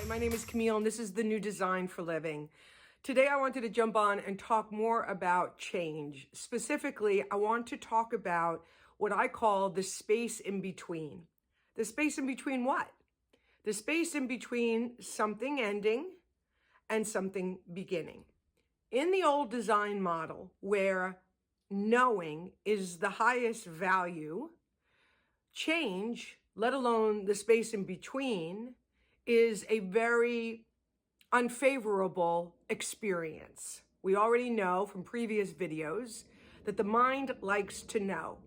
Hi, my name is Camille, and this is the New Design for Living. Today, I wanted to jump on and talk more about change. Specifically, I want to talk about what I call the space in between. The space in between what? The space in between something ending and something beginning. In the old design model, where knowing is the highest value, change, let alone the space in between, is a very unfavorable experience. We already know from previous videos that the mind likes to know.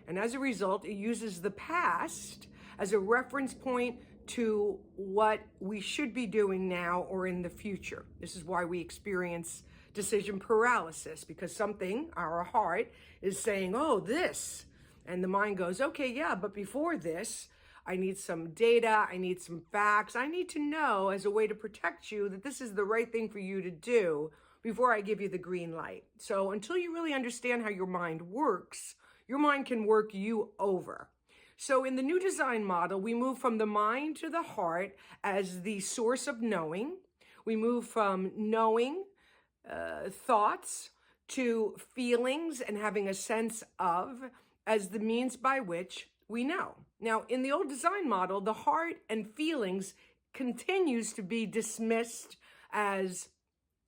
And as a result, it uses the past as a reference point to what we should be doing now or in the future. This is why we experience decision paralysis, because something, our heart, is saying, oh, this. And the mind goes, okay, yeah, but before this, I need some data, I need some facts, I need to know as a way to protect you that this is the right thing for you to do before I give you the green light. So until you really understand how your mind works, your mind can work you over. So in the new design model, we move from the mind to the heart as the source of knowing. We move from knowing thoughts to feelings and having a sense of as the means by which we know. Now, in the old design model, the heart and feelings continues to be dismissed as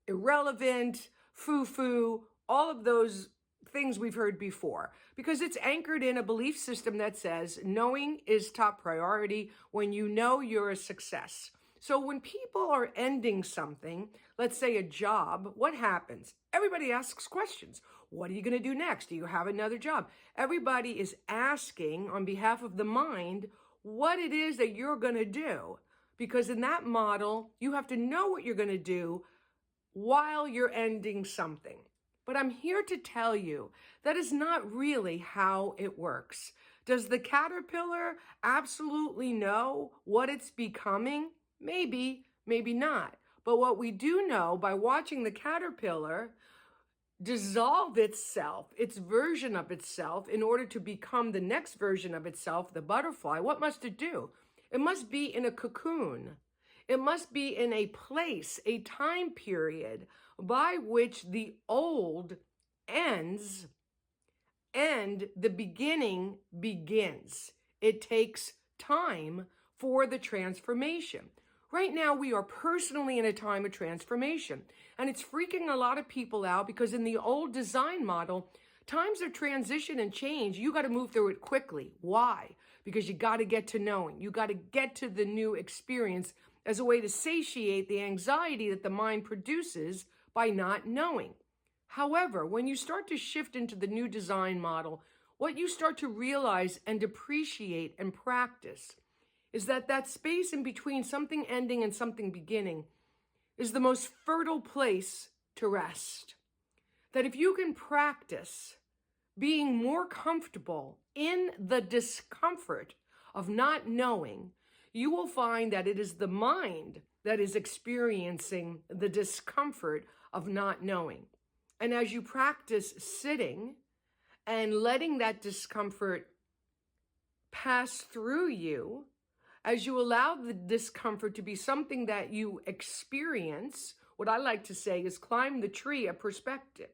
irrelevant, foo-foo, all of those things we've heard before, because it's anchored in a belief system that says knowing is top priority. When you know, you're a success. So when people are ending something, let's say a job, what happens? Everybody asks questions. What are you going to do next? Do you have another job? Everybody is asking on behalf of the mind what it is that you're going to do. Because in that model, you have to know what you're going to do while you're ending something. But I'm here to tell you that is not really how it works. Does the caterpillar absolutely know what it's becoming? Maybe, maybe not. But what we do know by watching the caterpillar dissolve itself, its version of itself, in order to become the next version of itself, the butterfly, what must it do? It must be in a cocoon. It must be in a place, a time period by which the old ends and the beginning begins. It takes time for the transformation. Right now, we are personally in a time of transformation, and it's freaking a lot of people out because in the old design model, times of transition and change, you got to move through it quickly. Why? Because you got to get to knowing. You got to get to the new experience as a way to satiate the anxiety that the mind produces by not knowing. However, when you start to shift into the new design model, what you start to realize and appreciate and practice is that that space in between something ending and something beginning is the most fertile place to rest. That if you can practice being more comfortable in the discomfort of not knowing, you will find that it is the mind that is experiencing the discomfort of not knowing. And as you practice sitting and letting that discomfort pass through you, as you allow the discomfort to be something that you experience, what I like to say is climb the tree of perspective,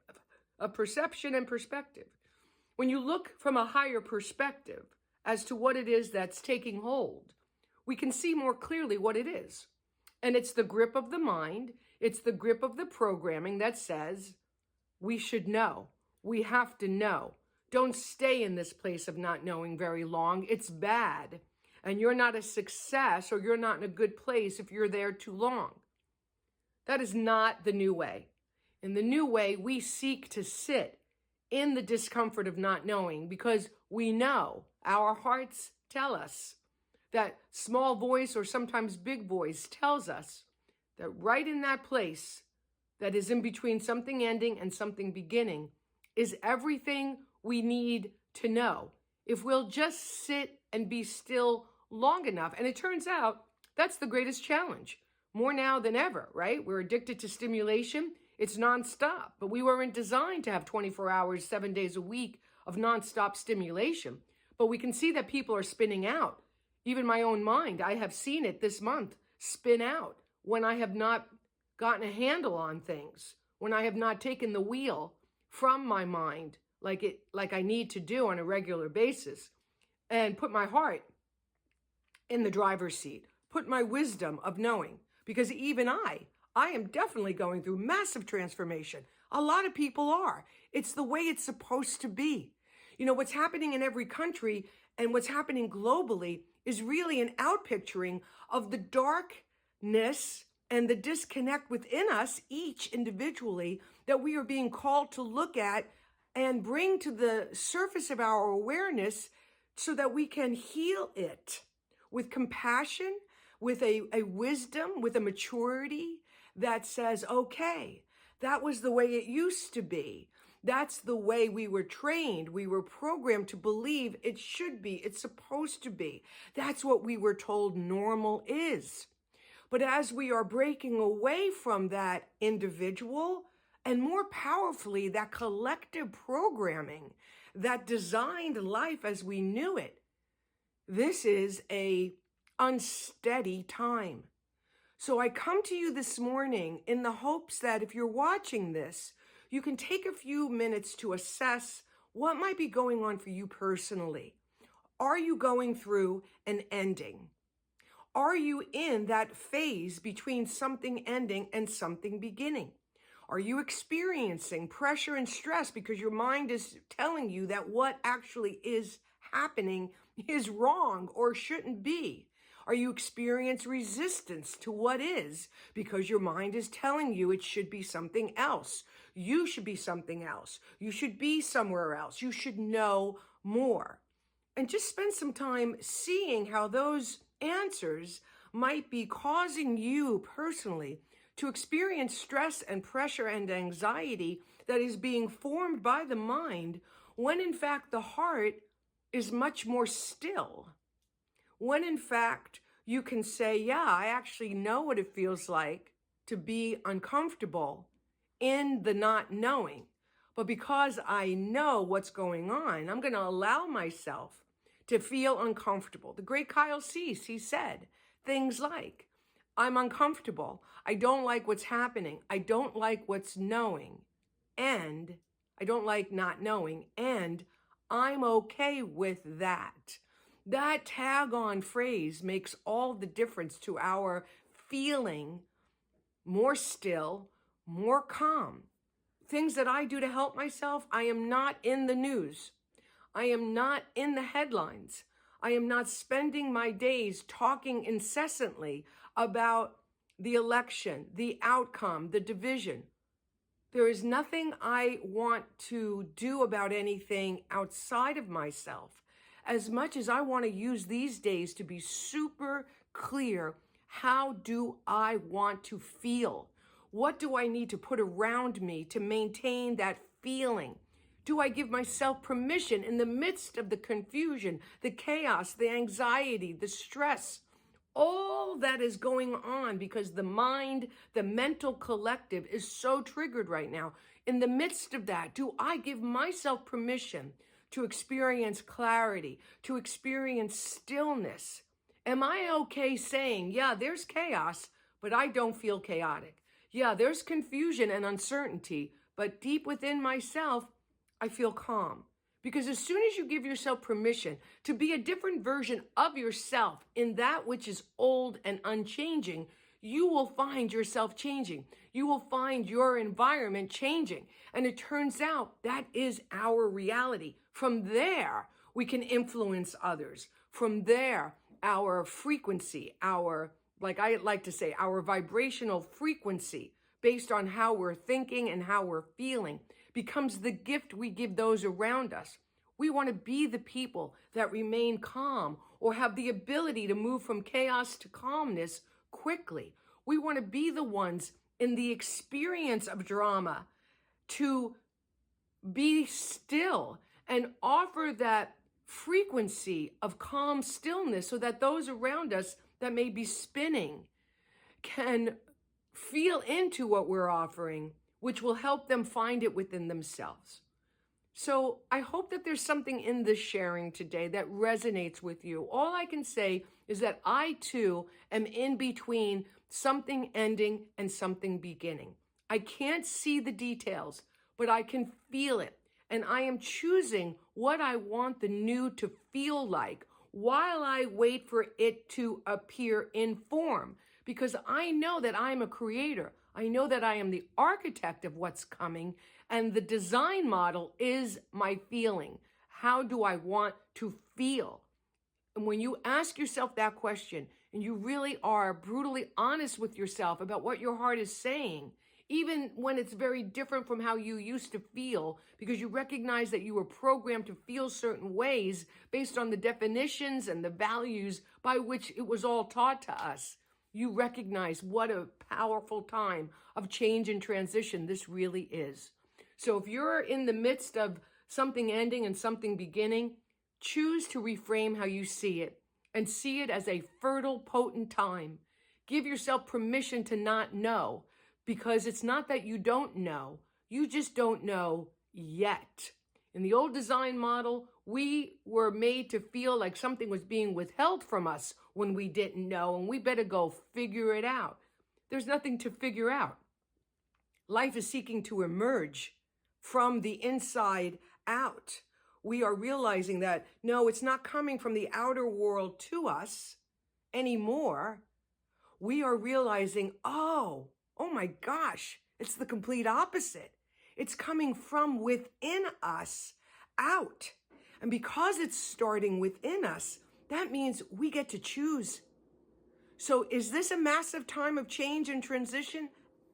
of perception and perspective. When you look from a higher perspective as to what it is that's taking hold, we can see more clearly what it is. And it's the grip of the mind, it's the grip of the programming that says, we should know, we have to know. Don't stay in this place of not knowing very long, it's bad. And you're not a success, or you're not in a good place if you're there too long. That is not the new way. In the new way, we seek to sit in the discomfort of not knowing because we know, our hearts tell us, that small voice or sometimes big voice tells us that right in that place that is in between something ending and something beginning is everything we need to know. If we'll just sit and be still long enough. And it turns out that's the greatest challenge. More now than ever, right? We're addicted to stimulation. It's nonstop. But we weren't designed to have 24 hours, 7 days a week of nonstop stimulation. But we can see that people are spinning out. Even my own mind, I have seen it this month, spin out. when I have not gotten a handle on things, when I have not taken the wheel from my mind like I need to do on a regular basis, and put my heart in the driver's seat, put my wisdom of knowing, because even I am definitely going through massive transformation. A lot of people are. It's the way it's supposed to be. You know, what's happening in every country and what's happening globally is really an outpicturing of the darkness and the disconnect within us, each individually, that we are being called to look at and bring to the surface of our awareness so that we can heal it with compassion, with a wisdom, with a maturity that says, okay, that was the way it used to be. That's the way we were trained. We were programmed to believe it should be. It's supposed to be. That's what we were told normal is. But as we are breaking away from that individual and more powerfully, that collective programming that designed life as we knew it, this is a unsteady time. So I come to you this morning in the hopes that if you're watching this, you can take a few minutes to assess what might be going on for you personally. Are you going through an ending? Are you in that phase between something ending and something beginning? Are you experiencing pressure and stress because your mind is telling you that what actually is happening is wrong or shouldn't be? Are you experiencing resistance to what is because your mind is telling you it should be something else? You should be something else. You should be somewhere else. You should know more. And just spend some time seeing how those answers might be causing you personally to experience stress and pressure and anxiety that is being formed by the mind when in fact the heart is much more still. When in fact you can say, yeah, I actually know what it feels like to be uncomfortable in the not knowing. But because I know what's going on, I'm going to allow myself to feel uncomfortable. The great Kyle Cease, he said things like, I'm uncomfortable. I don't like what's happening. I don't like what's knowing. And I don't like not knowing. And I'm okay with that. That tag-on phrase makes all the difference to our feeling more still, more calm. Things that I do to help myself, I am not in the news. I am not in the headlines. I am not spending my days talking incessantly about the election, the outcome, the division. There is nothing I want to do about anything outside of myself, as much as I want to use these days to be super clear. How do I want to feel? What do I need to put around me to maintain that feeling? Do I give myself permission in the midst of the confusion, the chaos, the anxiety, the stress, all that is going on because the mind, the mental collective is so triggered right now? In the midst of that, do I give myself permission to experience clarity, to experience stillness? Am I okay saying, yeah, there's chaos, but I don't feel chaotic? Yeah, there's confusion and uncertainty, but deep within myself, I feel calm. Because as soon as you give yourself permission to be a different version of yourself in that which is old and unchanging, you will find yourself changing. You will find your environment changing. And it turns out that is our reality. From there, we can influence others. From there, our frequency, like I like to say, our vibrational frequency, based on how we're thinking and how we're feeling, becomes the gift we give those around us. We want to be the people that remain calm or have the ability to move from chaos to calmness quickly. We want to be the ones in the experience of drama to be still and offer that frequency of calm stillness so that those around us that may be spinning can feel into what we're offering, which will help them find it within themselves. So I hope that there's something in this sharing today that resonates with you. All I can say is that I too am in between something ending and something beginning. I can't see the details, but I can feel it. And I am choosing what I want the new to feel like while I wait for it to appear in form. Because I know that I'm a creator. I know that I am the architect of what's coming, and the design model is my feeling. How do I want to feel? And when you ask yourself that question, and you really are brutally honest with yourself about what your heart is saying, even when it's very different from how you used to feel, because you recognize that you were programmed to feel certain ways based on the definitions and the values by which it was all taught to us, you recognize what a powerful time of change and transition this really is. So if you're in the midst of something ending and something beginning, choose to reframe how you see it and see it as a fertile, potent time. Give yourself permission to not know, because it's not that you don't know, you just don't know yet. In the old design model, we were made to feel like something was being withheld from us when we didn't know, and we better go figure it out. There's nothing to figure out. Life is seeking to emerge from the inside out. We are realizing that, no, it's not coming from the outer world to us anymore. We are realizing, oh my gosh, it's the complete opposite. It's coming from within us out. And because it's starting within us, that means we get to choose. So is this a massive time of change and transition?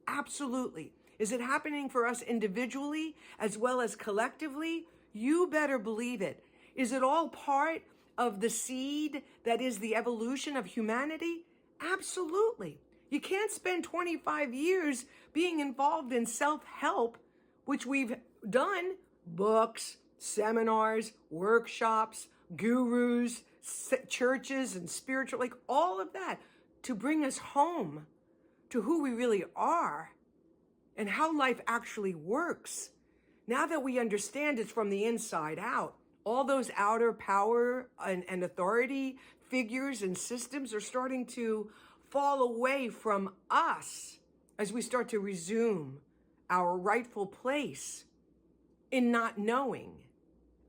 Absolutely. Is it happening for us individually as well as collectively? You better believe it. Is it all part of the seed that is the evolution of humanity? Absolutely. You can't spend 25 years being involved in self-help, which we've done, books, seminars, workshops, gurus, churches, and spiritual, like all of that, to bring us home to who we really are and how life actually works. Now that we understand it's from the inside out, all those outer power and authority figures and systems are starting to fall away from us as we start to resume our rightful place in not knowing,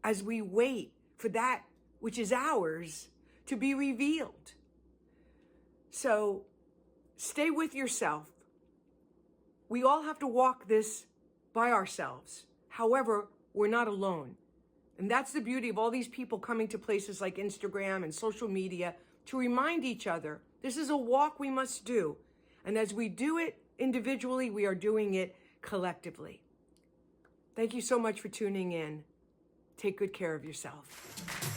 as we wait for that which is ours to be revealed. So stay with yourself. We all have to walk this by ourselves. However, we're not alone. And that's the beauty of all these people coming to places like Instagram and social media to remind each other this is a walk we must do. And as we do it individually, we are doing it collectively. Thank you so much for tuning in. Take good care of yourself.